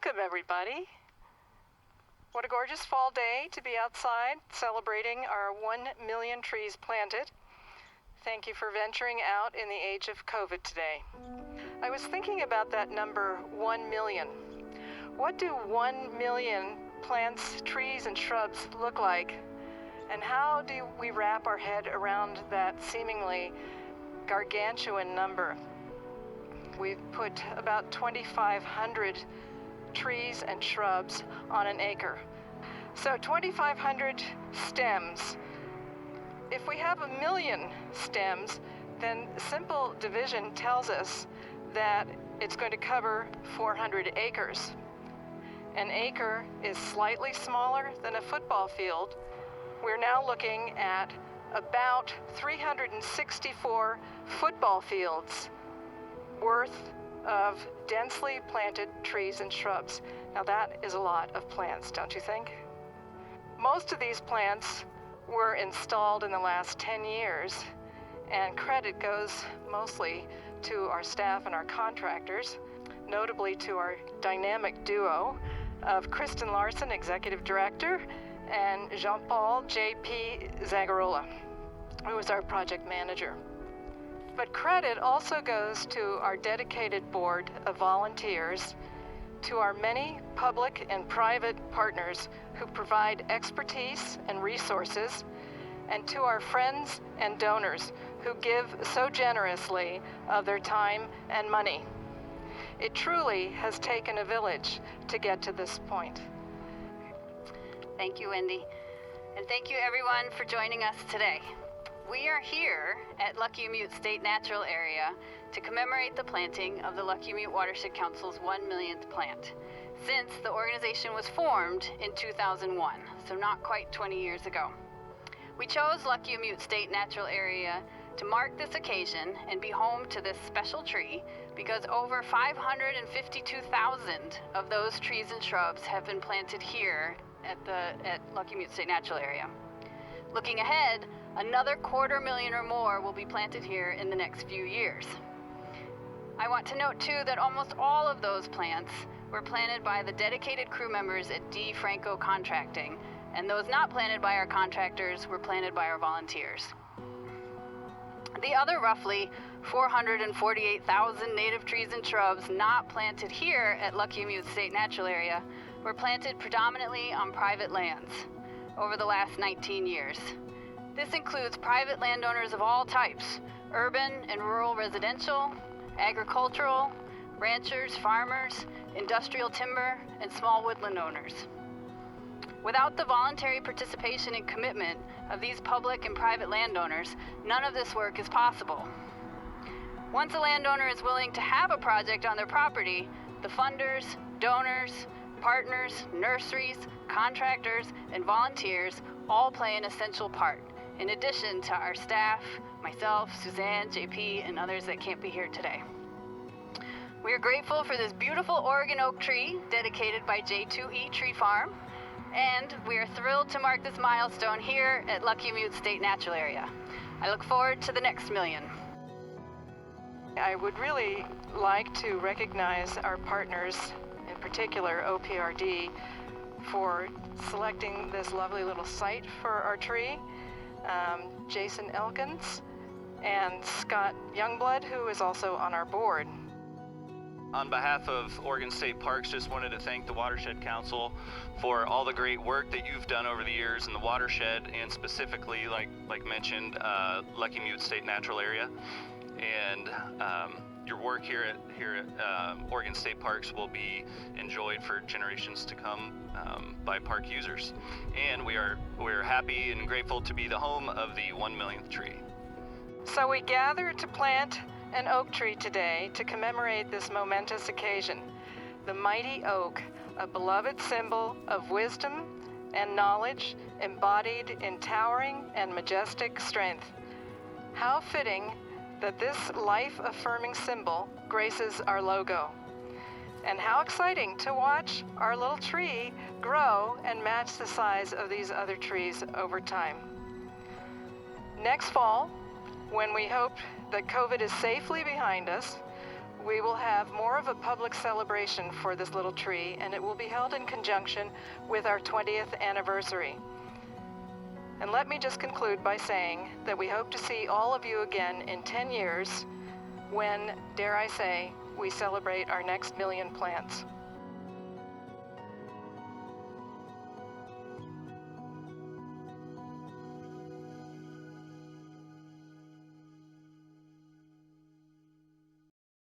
Welcome, everybody. What a gorgeous fall day to be outside celebrating our 1 million trees planted. Thank you for venturing out in the age of COVID today. I was thinking about that number 1 million. What do 1 million plants, trees, and shrubs look like? And how do we wrap our head around that seemingly gargantuan number? We've put about 2,500 trees and shrubs on an acre. So 2,500 stems. If we have 1 million stems, then simple division tells us that it's going to cover 400 acres. An acre is slightly smaller than a football field. We're now looking at about 364 football fields worth of densely planted trees and shrubs. Now that is a lot of plants, don't you think? Most of these plants were installed in the last 10 years, and credit goes mostly to our staff and our contractors, notably to our dynamic duo of Kristen Larson, Executive Director, and Jean-Paul J.P. Zagarola, who is our project manager. But credit also goes to our dedicated board of volunteers, to our many public and private partners who provide expertise and resources, and to our friends and donors who give so generously of their time and money. It truly has taken a village to get to this point. Thank you, Wendy. And thank you, everyone, for joining us today. We are here at Luckiamute State Natural Area to commemorate the planting of the Luckiamute Watershed Council's 1 millionth plant, since the organization was formed in 2001, so not quite 20 years ago. We chose Luckiamute State Natural Area to mark this occasion and be home to this special tree because over 552,000 of those trees and shrubs have been planted here at Luckiamute State Natural Area. Looking ahead, another 250,000 or more will be planted here in the next few years. I want to note too that almost all of those plants were planted by the dedicated crew members at D. Franco Contracting, and those not planted by our contractors were planted by our volunteers. The other roughly 448,000 native trees and shrubs not planted here at Luckiamute State Natural Area were planted predominantly on private lands over the last 19 years. This includes private landowners of all types, urban and rural residential, agricultural, ranchers, farmers, industrial timber, and small woodland owners. Without the voluntary participation and commitment of these public and private landowners, none of this work is possible. Once a landowner is willing to have a project on their property, the funders, donors, partners, nurseries, contractors, and volunteers all play an essential part, in addition to our staff, myself, Suzanne, JP, and others that can't be here today. We are grateful for this beautiful Oregon oak tree dedicated by J2E Tree Farm, and we are thrilled to mark this milestone here at Luckiamute State Natural Area. I look forward to the next million. I would really like to recognize our partners, in particular OPRD, for selecting this lovely little site for our tree. Jason Elkins and Scott Youngblood, who is also on our board. On behalf of Oregon State Parks, just wanted to thank the Watershed Council for all the great work that you've done over the years in the watershed, and specifically, like mentioned, Luckiamute State Natural Area. And your work here at Oregon State Parks will be enjoyed for generations to come by park users. And we're happy and grateful to be the home of the 1 millionth tree. So we gather to plant an oak tree today to commemorate this momentous occasion. The mighty oak, a beloved symbol of wisdom and knowledge embodied in towering and majestic strength. How fitting that this life-affirming symbol graces our logo. And how exciting to watch our little tree grow and match the size of these other trees over time. Next fall, when we hope that COVID is safely behind us, we will have more of a public celebration for this little tree, and it will be held in conjunction with our 20th anniversary. And let me just conclude by saying that we hope to see all of you again in 10 years when, dare I say, we celebrate our next 1,000,000 plants.